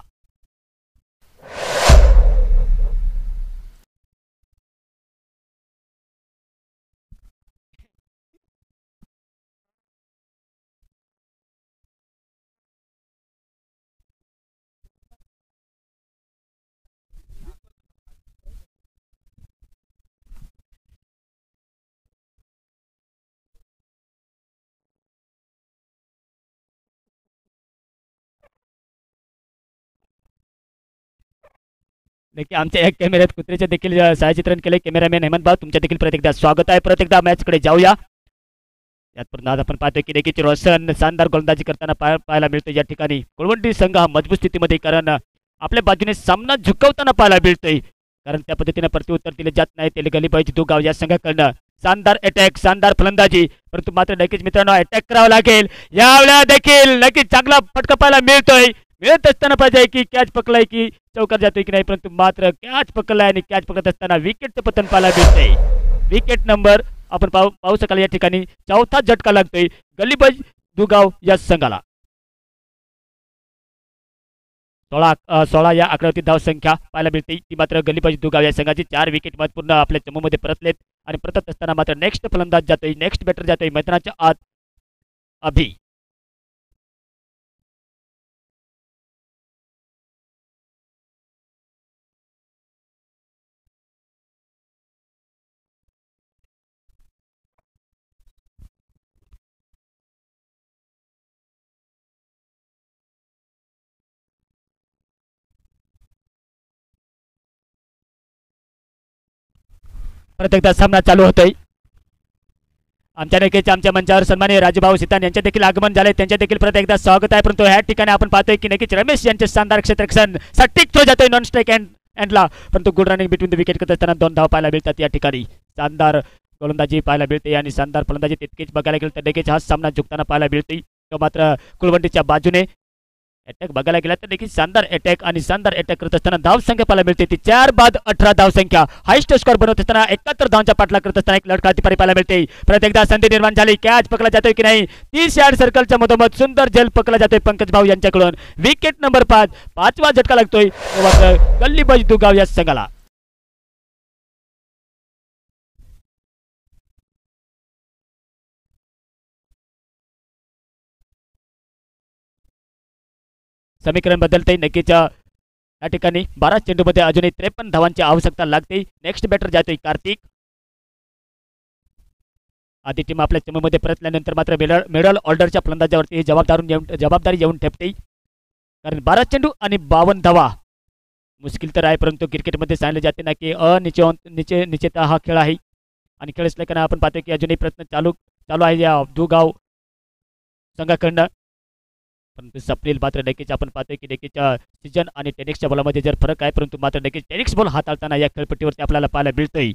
Speaker 1: नक्की आमच्या या कॅमेऱ्यात कुत्र्याचे देखील छायाचित्रण केले. कॅमेरामॅन हेमंत भाऊ तुमच्या देखील परत एकदा स्वागत आहे. परत एकदा मॅचकडे जाऊया. यातपर्यंत आज आपण पाहतोय की देखील रोशन शानदार गोलंदाजी करताना पाहायला मिळतोय. या ठिकाणी कुळवंडी संघ हा मजबूत स्थितीमध्ये कारण आपल्या बाजूने सामना झुकवताना पाहायला मिळतोय. कारण त्या पद्धतीने प्रत्युत्तर दिले जात नाही. ते गली पाहिजे दुगाव या संघाकडनं शानदार अटॅक शानदार फलंदाजी. परंतु मात्र नक्कीच मित्रांनो अटॅक करावा लागेल. यावेळेला देखील नक्कीच चांगला फटका पाहायला मिळतोय. मिळत असताना पाहिजे की कॅच पकडलाय की चौकार जातोय की नाही. परंतु मात्र कॅच पकडलाय आणि कॅच पकडत असताना विकेटचं पतन पाहायला मिळतंय. विकेट नंबर आपण पाहू शकाल या ठिकाणी चौथा झटका लागतोय गलीबाज दुगाव या संघाला. 16 या आकड्यावरती धावसंख्या पाहायला मिळते. ती मात्र गलीबाज दुगाव या संघाची 4 विकेट महत्वपूर्ण आपल्या चमूमध्ये परतलेत. आणि परतत असताना मात्र नेक्स्ट फलंदाज जातोय नेक्स्ट बॅटर जातोय मैदानाच्या आत अभि. परत एकदा सामना चालू होतोय. आमच्या नक्कीच आमच्या मंचावर सन्माननीय राजूभाऊ सितान यांचे देखील आगमन झाले. त्यांचे देखील परत एकदा स्वागत आहे. परंतु ह्या ठिकाणी आपण पाहतोय की नक्कीच रमेश यांचे शानदार क्षेत्ररक्षण सटीक थ्रो जातोय नॉन स्ट्राईक एंडला. परंतु good running between the wicket करत असताना 2 धाव पाहायला मिळतात. या ठिकाणी शानदार गोलंदाजी पाहायला मिळते आणि शानदार फलंदाजी तितकीच बघायला गेलं तर नक्कीच हा सामना झुकताना पाहायला मिळते. तो मात्र कुलवंडीच्या बाजूने अटॅक बघायला गेला तर देखील शानदार अटॅक आणि शानदार अटॅक करत असताना धावसंख्या पाहायला मिळते. ती 4 बाद 18 धावसंख्या हायस्ट स्कोर बनवत असताना 71 धावांचा पाठलाग करत असताना एक लढकाती पारी पाहायला मिळते. परत एकदा संधी निर्माण झाली. कॅच पकडला जातोय की नाही 30 यार्ड सर्कलच्या मधोमध सुंदर झेल पकडला जातोय पंकज भाऊ यांच्याकडून. विकेट नंबर 5 पाचवा झटका लागतोय गल्लीबाज दुगाव या संघाला. समीकरण बदलते नक्कीच या ठिकाणी 12 चेंडूमध्ये अजूनही 53 धावांची आवश्यकता लागते. नेक्स्ट बॅटर जातोय कार्तिक. आधी टीम आपल्या चमूमध्ये परतल्यानंतर मात्र मिडल ऑर्डरच्या फलंदाजावरती जबाबदारी येऊन ठेपते. कारण 12 चेंडू आणि 52 धावा मुश्किल तर आहे. परंतु क्रिकेटमध्ये सांगितले जाते ना की निश्चितता हा खेळ आहे. आणि खेळ असल्याकडे आपण पाहतो की अजूनही प्रयत्न चालू आहे या दुगाव संघाकडनं. परंतु स्वप्नील मात्र नक्कीच आपण पाहतोय की नक्कीच सीजन आणि टेनिक्सच्या बॉलमध्ये जर फरक आहे. परंतु मात्र नक्कीच टेनिक्स बॉल हाताळताना या खेळपट्टीवरती आपल्याला पाहायला मिळतोय.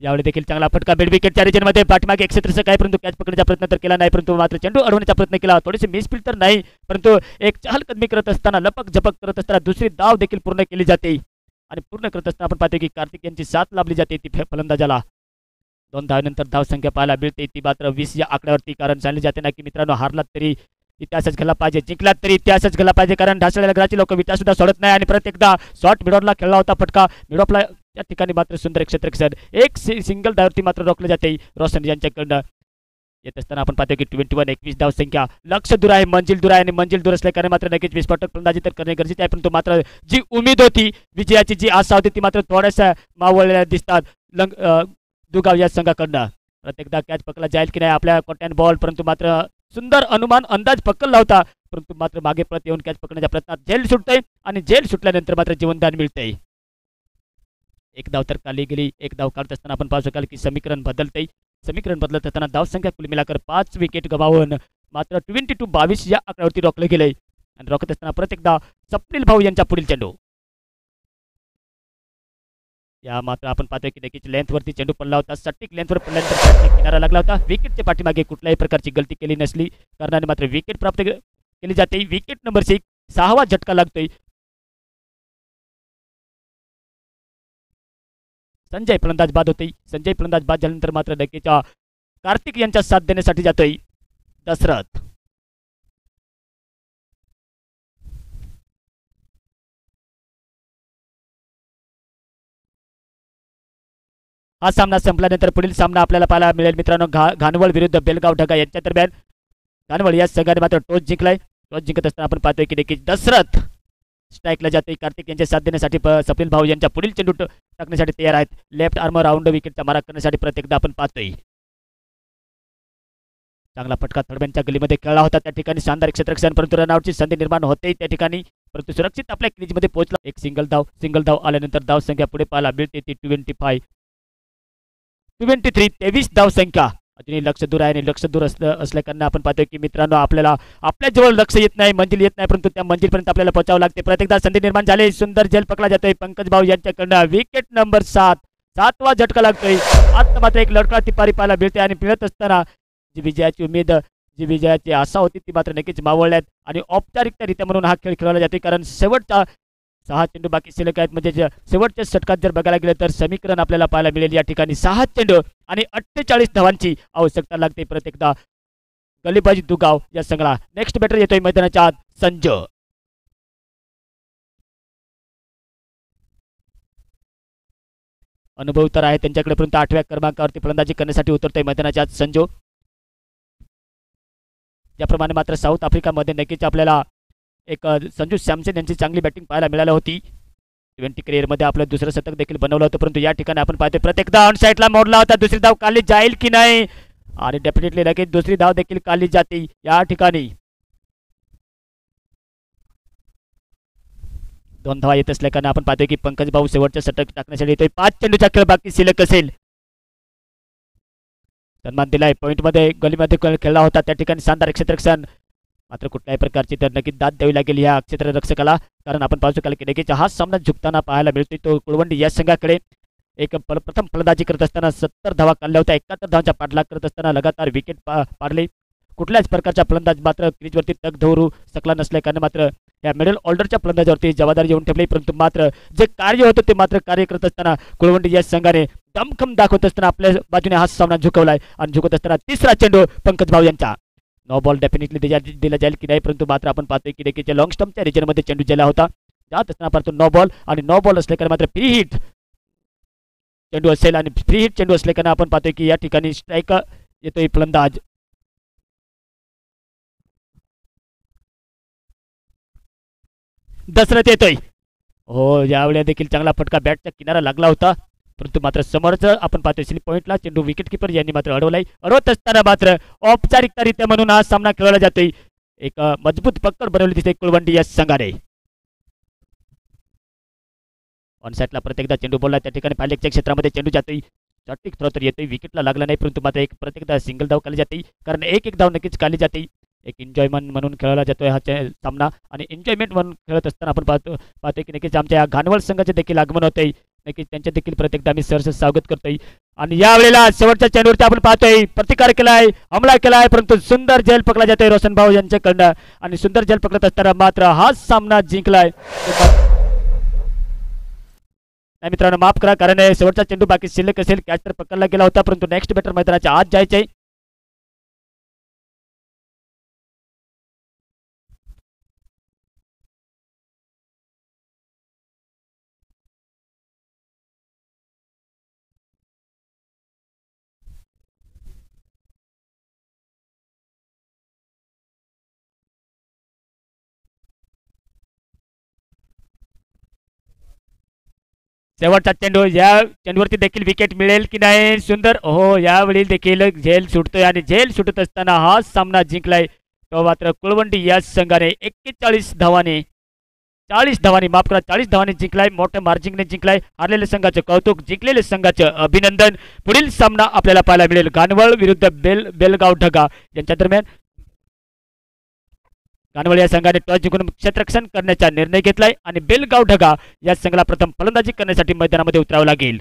Speaker 1: यावेळी देखील चांगला फटका बेड विकेटच्या रिजनमध्ये पाठीमागे 163 आहे. परंतु कॅच पकडण्याचा प्रयत्न तर केला नाही. परंतु मात्र चेंडू अडवण्याचा प्रयत्न केला. थोडीशी मिसफील्ड तर नाही. परंतु एक चहलकदमी करत असताना लपक झपक करत असताना दुसरी धाव देखील पूर्ण केली जाते. आणि पूर्ण करत असताना आपण पाहतोय की कार्तिक यांची साथ लाभली जाते ती फलंदाजाला. 2 धावेनंतर धावसंख्या पाहायला मिळते. ती मात्र 20 या आकड्यावरती. कारण सांगितले जाते ना की मित्रांनो हारलात तरी इतिहासच घाला पाहिजे जिंकलात तरी इतिहासच घाला पाहिजे. कारण ढासळलेल्या घराची लोक विटा सुद्धा सोडत नाही. आणि परत एकदा शॉर्ट मिडॉनला खेळला होता फटका. मिडॉपला या ठिकाणी मात्र सुंदर क्षेत्ररक्षण एक सिंगल धावती मात्र रोखले जाते रोशन यांच्याकडनं. येत असताना आपण पाहतो की 21 धावसंख्या लक्ष दूर आहे मंजिल दूर आहे. आणि मंजिल दूर असल्याने मात्र नक्कीच विस्फोटक फलंदाजी तर करणे गरजेचे आहे. परंतु मात्र जी उमेद होती विजयाची जी आशा होती ती मात्र थोड्याशा मावळलेल्या दिसतात दुगाव या संघाकडनं. प्रत्येकदा कॅच पकडला जाईल की नाही आपल्या कोट्यान बॉल. परंतु मात्र सुंदर अनुमान अंदाज पकडला होता. परंतु मात्र मागे परत येऊन कॅच पकडण्याच्या प्रयत्नात झेल सुटतंय. आणि झेल सुटल्यानंतर मात्र जीवनदान मिळतंय. एक धाव तर काढली गेली. एक धाव काढत असताना आपण पाहू शकाल की समीकरण बदलतंय. समीकरण बदलत असताना धावसंख्या कुल मिलाकर 5 विकेट गमावून मात्र 22 या आकड्यावरती रोखले गेले. आणि रोखत असताना परत एकदा स्वप्नील भाऊ यांच्या पुढील चेंडू. या मात्र आपण पाहतोय की नक्कीच लेंथवरती चेंडू पडला होता. सटीक लेंथवर पडल्यानंतर किनारा लागला होता. विकेटच्या पाठीमागे कुठल्याही प्रकारची गलती केली नसली कारणाने मात्र विकेट प्राप्त केली जाते. विकेट नंबर 6 6वा झटका लागतोय. संजय फलंदाज बाद होते. संजय फलंदाज बाद झाल्यानंतर मात्र नक्कीच कार्तिक यांच्या साथ देण्यासाठी जातोय दशरथ. हा सामना संपल्यानंतर पुढील सामना आपल्याला पाहायला मिळेल मित्रांनो घानवळ विरुद्ध बेलगाव ढगा यांच्या दरम्यान. घानवळ या संघाने मात्र टॉस जिंकलाय. टॉस जिंकत असताना आपण पाहतोय की नक्कीच दशरथ स्ट्राईकला जातोय. कार्तिक यांच्या साथ देण्यासाठी स्वप्नील भाऊ यांच्या पुढील चेंडू टाकण्यासाठी तयार आहेत. लेफ्ट आर्म राऊंड विकेटचा मारा करण्यासाठी प्रत्येकदा आपण पाहतोय. चांगला फटका थडब्यांच्या गलीमध्ये खेळला होता. त्या ठिकाणी शानदार क्षेत्ररक्षण परंतु रनआउटची संधी निर्माण होते. त्या ठिकाणी परंतु सुरक्षित आपल्या क्रीजमध्ये पोहोचला. एक सिंगल धाव आल्यानंतर धाव संख्या पुढे पाहायला मिळते ती 25 23 23 धाव संख्या. अजूनही लक्ष दूर आहे आणि लक्ष दूर असल्याकारणे आपण पाहतोय की मित्रांनो आपल्याला आपल्या जवळ लक्ष येत नाही, मंजिल येत नाही, परंतु त्या मंजिलपर्यंत आपल्याला पोहोचावं लागते. प्रत्येकदा संधी निर्माण झाली, सुंदर झेल पकडला जातोय पंकज भाऊ यांच्याकडनं. विकेट नंबर 7, 7वा झटका लागतोय. आता मात्र एक लढका तिपारी पाहायला मिळते आणि मिळत असताना जी विजयाची उमेद, जी विजयाची आशा होती ती मात्र नक्कीच मावळल्यात आणि औपचारिकरित्या म्हणून हा खेळ खेळवला जातोय. कारण शेवटचा 6 चेंडू बाकी शिल्लक आहेत. म्हणजे शेवटच्या षटकात जर बघायला गेलं तर समीकरण आपल्याला पाहायला मिळेल. या ठिकाणी 6 चेंडू आणि 48 धावांची आवश्यकता लागते प्रत्येकदा. गलीबाजी दुगाव या संघाला. नेक्स्ट बॅटर येतोय मैदानाच्या आत संजय. अनुभव तर आहे त्यांच्याकडे, परंतु 8व्या क्रमांकावरती फलंदाजी करण्यासाठी उतरतोय मैदानाच्या आत संजू. ज्याप्रमाणे मात्र साऊथ आफ्रिकामध्ये नक्कीच आपल्याला एक संजू सॅमसन यांची चांगली बॅटिंग पाहायला मिळाली होती. 20 करिअरमध्ये आपलं दुसरं शतक देखील बनवलं होतं, परंतु या ठिकाणी आपण पाहतोय प्रत्येकदा ऑन साईडला मोडला होता. दुसरी धाव काढली जाईल की नाही, आणि डेफिनेटली लगेच दुसरी धाव देखील काढली जाते. या ठिकाणी 2 धावा येत असल्याकारणे आपण पाहतोय की पंकज भाऊ शेवटच्या षटक टाकण्यासाठी येतोय. 5 चेंडूचा खेळ बाकी शिल्लक असेल. सन्मान दिलाय पॉईंटमध्ये, गलीमध्ये खेळला होता त्या ठिकाणी शानदार क्षेत्ररक्षण. मात्र कुठल्याही प्रकारची तर नक्कीच दाद द्यावी लागेल या क्षेत्ररक्षकाला, कारण आपण पाहू शकाल की नक्कीच हा सामना झुकताना पाहायला मिळतोय. तो कुळवंडी या संघाकडे एक प्रथम फलंदाजी करत असताना 70 धावा काढल्या होत्या. 71 धावांचा पाठलाग करत असताना लगातार विकेट पाडले. कुठल्याच प्रकारचा फलंदाज मात्र क्रीजवरती तग धरू शकला नसल्याकारणे मात्र या मिडल ऑर्डरच्या फलंदाजावरती जबाबदारी येऊन ठेवली. परंतु मात्र जे कार्य होतं ते मात्र कार्य करत असताना कुळवंडी या संघाने दमखम दाखवत असताना आपल्या बाजूने हा सामना झुकवलाय. आणि झुकत असताना तिसरा चेंडू पंकज भाऊ यांचा. नो बॉल डेफिनेटली दिला जाईल की नाही, परंतु मात्र आपण पाहतोय की देखील लॉंग स्टम्पच्या रिजनमध्ये चेंडू गेला होता. जात असताना परंतु नो बॉल, आणि नो बॉल असल्याकडे मात्र फ्री हिट चेंडू असेल. आणि फ्री हिट चेंडू असल्याकडे आपण पाहतोय की या ठिकाणी स्ट्राईक येतोय फलंदाज. दशरथ येतोय. हो, यावेळी देखील चांगला फटका बॅटच्या किनारा लागला होता, परंतु मात्र समोरचं आपण पाहतोय स्लिप पॉईंटला चेंडू विकेट किपर यांनी मात्र अडवलाय. अडवत असताना मात्र औपचारिकतारित्या म्हणून हा सामना खेळवला जातोय. एक मजबूत पकड बनवली दिसते कुळवंडी या संघाने. ऑन साईडला प्रत्येकदा चेंडू बोलला त्या ठिकाणी पायलेगच्या क्षेत्रामध्ये चेंडू जातोय. सटीक थ्रो तर येतोय, विकेटला लागला नाही, परंतु मात्र एक प्रत्येकदा सिंगल धाव काढली जाते, कारण एक धाव नक्कीच काढली जाते. एक एन्जॉयमेंट म्हणून खेळला जातोय हा सामना, आणि एन्जॉयमेंट म्हणून खेळत असताना आपण पाहतोय की नक्कीच आमच्या या घानवळ संघाचे देखील आगमन होतंय. नक्कीच त्यांच्या देखील प्रत्येकदा आम्ही सहर्ष स्वागत करतोय. आणि यावेळेला शेवटच्या चेंडूवरती आपण पाहतोय प्रतिकार केलाय, हमला केलाय, परंतु सुंदर झेल पकडला जातोय रोशन भाऊ यांच्याकडनं. आणि सुंदर झेल पकडत असताना मात्र हा सामना जिंकलाय. नाही मित्रांनो, माफ करा, कारण शेवटचा चेंडू बाकी शिल्लक असेल. कॅच तर पकडला गेला होता, परंतु नेक्स्ट बॅटर मैदानाच्या आत जायचे. शेवटचा चेंडू, या चेंडूवरती देखील विकेट मिळेल की नाही. सुंदर, हो, यावेळी देखील झेल सुटतोय, आणि झेल सुटत असताना हा सामना जिंकलाय तो मात्र कुळवंडी या संघाने 41 धावाने 40 धावांनी, माफ करा 40 धावांनी जिंकलाय. मोठ्या मार्जिनने जिंकलाय. हारलेल्या संघाचं कौतुक, जिंकलेल्या संघाचं अभिनंदन. पुढील सामना आपल्याला पाहायला मिळेल घानवळ विरुद्ध बेलगाव ढगा यांच्या दरम्यान. घानवळ या संघाने टॉस जिंकून क्षेत्ररक्षण करण्याचा निर्णय घेतलाय, आणि बेलगाव ढगा या संघाला प्रथम फलंदाजी करण्यासाठी मैदानामध्ये उतरावं लागेल.